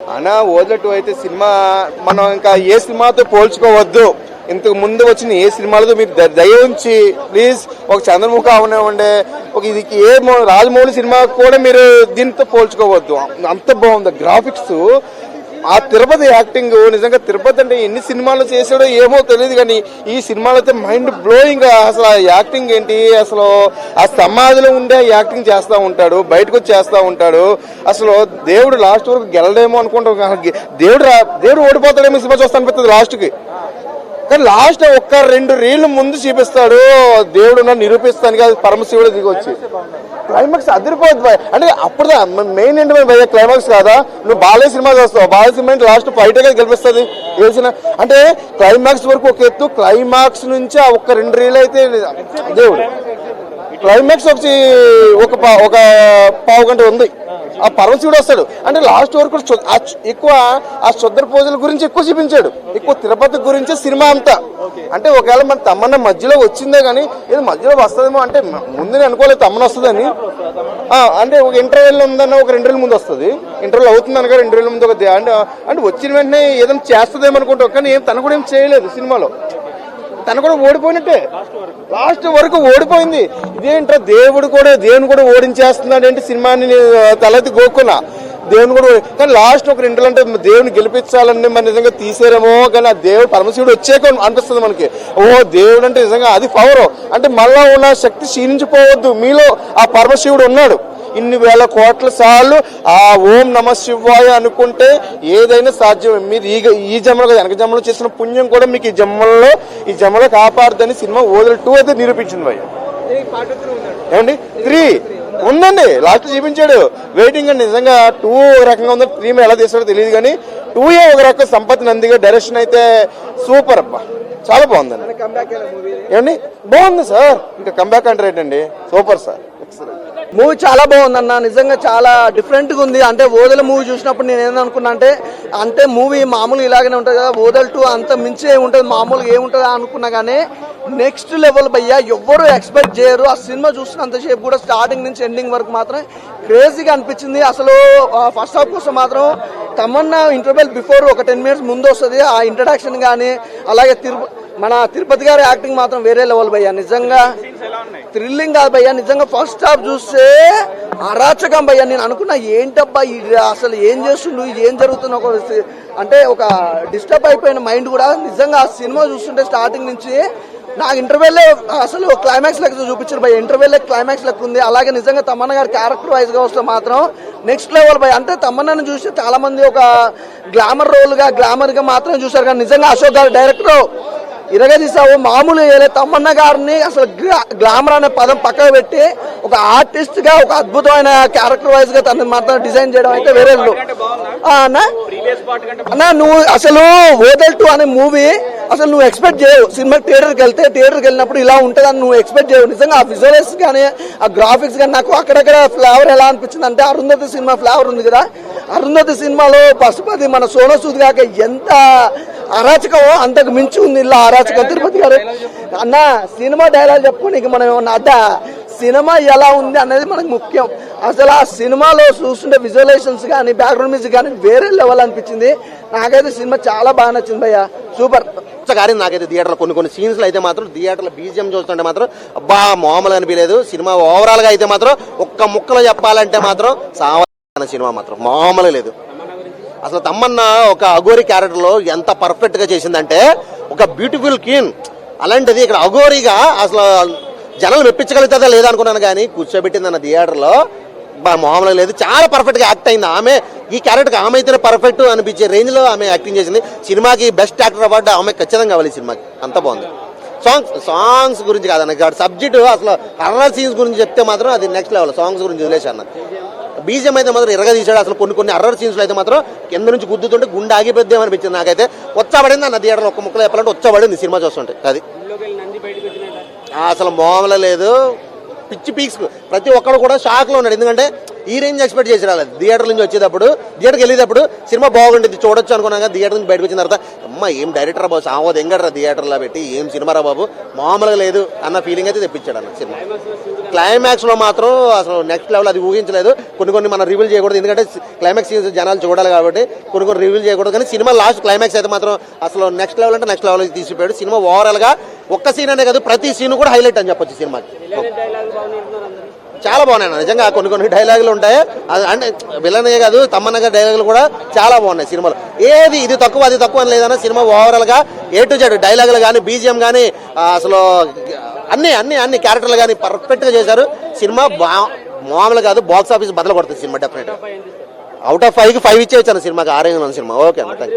అనా ఓదలటు అయితే సినిమా మనం ఇంకా ఏ సినిమాతో పోల్చుకోవద్దు. ఇంతకు ముందు వచ్చిన ఏ సినిమాలతో మీరు దయ ఉంచి ప్లీజ్ ఒక చంద్రముఖి అవనివ్వండి, ఒక ఇది ఏ రాజమౌళి సినిమా కూడా మీరు దీంతో పోల్చుకోవద్దు. అంత బాగుంది గ్రాఫిక్స్. ఆ తిరుపతి యాక్టింగ్ నిజంగా తిరుపతి అంటే ఎన్ని సినిమాలు చేసాడో ఏమో తెలియదు, కానీ ఈ సినిమాలో అయితే మైండ్ బ్లోయింగ్. అసలు ఆ యాక్టింగ్ ఏంటి, అసలు ఆ సమాధిలో ఉండే యాక్టింగ్ చేస్తూ ఉంటాడు, బయటకు వచ్చి చేస్తూ ఉంటాడు. అసలు దేవుడు లాస్ట్ వరకు గెలడేమో అనుకుంటాం, దేవుడు ఓడిపోతాడేమో సినిమా చూస్తా అనిపిస్తుంది లాస్ట్కి. కానీ లాస్ట్ ఒక్క 2 రీళ్లు ముందు చూపిస్తాడు దేవుడు నిరూపిస్తానికి, అది పరమశివుడు దిగి వచ్చి క్లైమాక్స్ అదిరిపోద్ది. అంటే అప్పుడు మెయిన్ ఏంటి భయ క్లైమాక్స్ కాదా, నువ్వు బాలయ్య సినిమా చూస్తావు, బాలయ్య సినిమా లాస్ట్ ఫైట్ గా గెలిపిస్తుంది తెలిసిన. అంటే క్లైమాక్స్ వరకు ఒక ఎత్తు, క్లైమాక్స్ నుంచి ఆ ఒక్క 2 రీలు అయితే దేవుడు. క్లైమాక్స్ వచ్చి ఒక పావు గంట ఉంది, ఆ పరమశివుడు వస్తాడు. అంటే లాస్ట్ వరకు ఎక్కువ ఆ శుద్ర పూజల గురించి ఎక్కువ చూపించాడు, ఎక్కువ తిరుపతి గురించి సినిమా అంతా. అంటే ఒకవేళ మన తమ్మన్న మధ్యలో వచ్చిందే కానీ ఇది మధ్యలో వస్తుందేమో అంటే ముందు అనుకోలేదు తమ్మన్న వస్తుందని. అంటే ఒక ఇంటర్వ్యూలో ఉందన్న ఒక 2 రోజుల ముందు వస్తుంది, ఇంటర్వ్యూలో అవుతుంది అనగా 2 రోజుల ముందు ఒక అంటే వచ్చిన వెంటనే ఏదైనా చేస్తుందేమో అనుకుంటాం, కానీ తను కూడా ఏం చేయలేదు సినిమాలో. తను కూడా ఓడిపోయినట్టే, లాస్ట్ వరకు ఓడిపోయింది. ఇదేంటో దేవుని కూడా ఓడించేస్తున్నాడు ఏంటి సినిమాని తలెత్తి గోక్కున్నా. దేవుని కూడా కానీ లాస్ట్ ఒక 2 అంటే దేవుని గెలిపించాలని మరి నిజంగా తీసేరేమో, కానీ ఆ దేవుడు పరమశివుడు వచ్చాక అనిపిస్తుంది మనకి, దేవుడు అంటే నిజంగా అది పవర్. అంటే మళ్ళా ఉన్న శక్తి క్షీణించిపోవద్దు, మీలో ఆ పరమశివుడు ఉన్నాడు. ఇన్ని వేల కోట్ల సార్లు ఆ ఓం నమ శివాయ అనుకుంటే ఏదైనా సాధ్యం. మీరు ఈ జన్మలో వెనక జన్మలో చేసిన పుణ్యం కూడా మీకు ఈ జన్మలో కాపాడుదని సినిమా ఓదల్ 2 అయితే నిరూపించింది భయ్య. ఏమండి 3 ఉందండి, లాస్ట్ చూపించాడు. వెయిటింగ్ అండి నిజంగా. 2 ఒక రకంగా ఉంది, 3 ఎలా తీసాడో తెలియదు, కానీ 2 ఒక రకం సంపత్ నందిగా డైరెక్షన్ అయితే సూపర్ అబ్బా, చాలా బాగుందండి. ఏమండి బాగుంది సార్, ఇంకా కంబ్యాక్ అంటే ఏంటండి సూపర్ సార్. మూవీ చాలా బాగుందన్న, నిజంగా చాలా డిఫరెంట్ గా ఉంది. అంటే ఓదల మూవీ చూసినప్పుడు నేను ఏమనుకున్నా అంటే మూవీ మామూలుగా ఇలాగనే ఉంటుంది కదా, ఓదల్ 2 అంత మించి ఉంటుంది, మామూలుగా ఏముంటుందా అనుకున్నా, కానీ నెక్స్ట్ లెవెల్ భయ్యా. ఎవ్వరు ఎక్స్పెక్ట్ చేయరు. ఆ సినిమా చూసినంతసేపు కూడా స్టార్టింగ్ నుంచి ఎండింగ్ వరకు మాత్రం క్రేజీగా అనిపించింది. అసలు ఫస్ట్ హాఫ్ కోసం మాత్రం తమన్నా ఇంటర్వెల్ బిఫోర్ ఒక 10 minutes ముందు వస్తుంది. ఆ ఇంట్రడక్షన్ కానీ అలాగే మన తిరుపతి గారి యాక్టింగ్ మాత్రం వేరే లెవెల్ భయ్యా. నిజంగా థ్రిల్లింగ్ కాదు భయ్యా, నిజంగా ఫస్ట్ హాఫ్ చూస్తే అరాచకం భయ్యా. నేను అనుకున్నా ఏంటబ్బా అసలు ఏం చేస్తుండు, ఏం జరుగుతున్న అంటే ఒక డిస్టర్బ్ అయిపోయిన మైండ్ కూడా. నిజంగా ఆ సినిమా చూస్తుంటే స్టార్టింగ్ నుంచి నాకు ఇంటర్వెల్ అసలు క్లైమాక్స్ లెక్క చూపించారు భయ్య, ఇంటర్వెల్ క్లైమాక్స్ లెక్క ఉంది. అలాగే నిజంగా తమన్నా గారి క్యారెక్టర్ వైజ్ గా వస్తే మాత్రం నెక్స్ట్ లెవెల్ భయ్య. అంటే తమన్నాను చూస్తే చాలా మంది ఒక గ్లామర్ రోల్ గా గ్లామర్ గా మాత్రమే చూసారు, కానీ నిజంగా అశోక్ గారు డైరెక్టర్ ఇరగా తీసావు మామూలు తమ్మన్న గారిని అసలు గ్లామర్ అనే పదం పక్కన పెట్టి ఒక ఆర్టిస్ట్ గా ఒక అద్భుతమైన క్యారెక్టర్ వైజ్ గా తను మాత్రం డిజైన్ చేయడం అయితే వేరే అన్నా. నువ్వు అసలు ఓదల్ 2 అనే మూవీ అసలు నువ్వు ఎక్స్పెక్ట్ చేయవు. సినిమా థియేటర్కి వెళ్ళినప్పుడు ఇలా ఉంటుందని నువ్వు ఎక్స్పెక్ట్ చేయవు. నిజంగా ఆ విజువల్స్ కానీ ఆ గ్రాఫిక్స్ కానీ నాకు అక్కడక్కడ ఫ్లేవర్ ఎలా అనిపించింది అంటే అరుంధతి సినిమా ఫ్లేవర్ ఉంది కదా, అరుంధతి సినిమాలో పశుపతి మన సోను సూద్ గాక ఎంత అరాచకమో అంతకు మించి ఉంది ఇలా అరాచకం తిరుపతి గారు. అన్న సినిమా డైలాగ్ చెప్పుకోనికి మనం ఏమన్నా అడ్డా, సినిమా ఎలా ఉంది అనేది మనకు ముఖ్యం. అసలు ఆ సినిమాలో చూస్తుంటే విజువలైజేషన్స్ కానీ బ్యాక్గ్రౌండ్ మ్యూజిక్ కానీ వేరే లెవెల్ అనిపించింది. నాకైతే సినిమా చాలా బాగా నచ్చింది భయ్య, సూపర్. కానీ నాకైతే థియేటర్లో కొన్ని సీన్స్ అయితే మాత్రం థియేటర్లో బీజిఎం చూస్తుంటే మాత్రం అబ్బా మామూలుగా అనిపించలేదు. సినిమా ఓవరాల్ గా అయితే మాత్రం ఒక్క ముక్కలో చెప్పాలంటే మాత్రం సావన సినిమా మాత్రం మామూలుగా లేదు. అసలు తమ్మన్న ఒక అఘోరి క్యారెక్టర్ లో ఎంత పర్ఫెక్ట్ గా చేసిందంటే ఒక బ్యూటిఫుల్ క్వీన్, అలాంటిది ఇక్కడ అఘోరిగా అసలు జనాలు మెప్పించగలుగుతుందా లేదా అనుకున్నాను, కానీ కూర్చోబెట్టింది అన్న థియేటర్లో మామూలుగా లేదు. చాలా పర్ఫెక్ట్ గా యాక్ట్ అయింది ఆమె. ఈ క్యారెక్టర్ ఆమె అయితేనే పర్ఫెక్ట్ అనిపించే రేంజ్ లో ఆమె యాక్టింగ్ చేసింది. సినిమాకి బెస్ట్ యాక్టర్ అవార్డు ఆమె ఖచ్చితంగా కావాలి సినిమాకి, అంత బాగుంది. సాంగ్స్ గురించి కాదన్న సబ్జెక్టు, అసలు హర్రర్ సీన్స్ గురించి చెప్తే మాత్రం అది నెక్స్ట్ లెవెల్. సాంగ్స్ గురించి వదిలేసి అన్న బీజిఎం అయితే మాత్రం ఎరగా తీసాడు. అసలు కొన్ని హర్రర్ సీన్స్ లో అయితే మాత్రం కింద నుంచి గుద్దుతుంటే గుండె ఆగిపోద్దేమో అనిపించింది నాకైతే. వచ్చబడింది అన్న థియేటర్లో ఒక్క ముక్కలు చెప్పాలంటే వచ్చబడింది సినిమా చూస్తుంటే. అది అసలు మామూలు లేదు, పిచ్చి పీక్స్. ప్రతి ఒక్కరు కూడా షాక్ లో ఉన్నాడు. ఎందుకంటే ఈ రేంజ్ ఎక్స్పెక్ట్ చేసి రాలేదు. థియేటర్ నుంచి వచ్చేటప్పుడు థియేటర్కి వెళ్ళేటప్పుడు సినిమా బాగుంటుంది చూడొచ్చు అనుకున్నాక థియేటర్ నుంచి బయటకు వచ్చిన తర్వాత అమ్మ ఏం డైరెక్టర్ బాబు సావోదు ఎంగడ్రా థియేటర్లో పెట్టి ఏం సినిమా రా బాబు మామూలుగా లేదు అన్న ఫీలింగ్ అయితే తెప్పించాడు అన్న సినిమా. క్లైమాక్స్ లో మాత్రం అసలు నెక్స్ట్ లెవెల్, అది ఊహించలేదు. కొన్ని మనం రివీల్ చేయకూడదు ఎందుకంటే క్లైమాక్స్ జనాలు చూడాలి కాబట్టి కొన్ని రివీల్ చేయకూడదు. కానీ సినిమా లాస్ట్ క్లైమాక్స్ అయితే మాత్రం అసలు నెక్స్ట్ లెవెల్ అంటే నెక్స్ట్ లెవెల్ తీసిపోయాడు. సినిమా ఓవరాల్ గా ఒక్క సీన్ అనే కాదు ప్రతి సీన్ కూడా హైలైట్ అని చెప్పొచ్చు సినిమాకి. చాలా బాగున్నాయి నిజంగా. కొన్ని డైలాగులు ఉంటాయి అంటే విలనే కాదు తమ్మన్నగా డైలాగులు కూడా చాలా బాగున్నాయి సినిమాలో. ఏది ఇది తక్కువ అది తక్కువ అని లేదన్నా సినిమా ఓవరాల్ గా ఏ టు జెడ్ డైలాగులు కానీ బీజిఎం కానీ అసలు అన్ని క్యారెక్టర్లు కానీ పర్ఫెక్ట్ గా చేశారు. సినిమా మామూలు కాదు, బాక్స్ ఆఫీస్ బదలు కొడుతుంది సినిమా. డెఫినెట్ అవుట్ ఆఫ్ 5 కి 5 ఇచ్చేవచ్చాను సినిమాకి. 6 సినిమా. ఓకే అన్న, థ్యాంక్ యూ.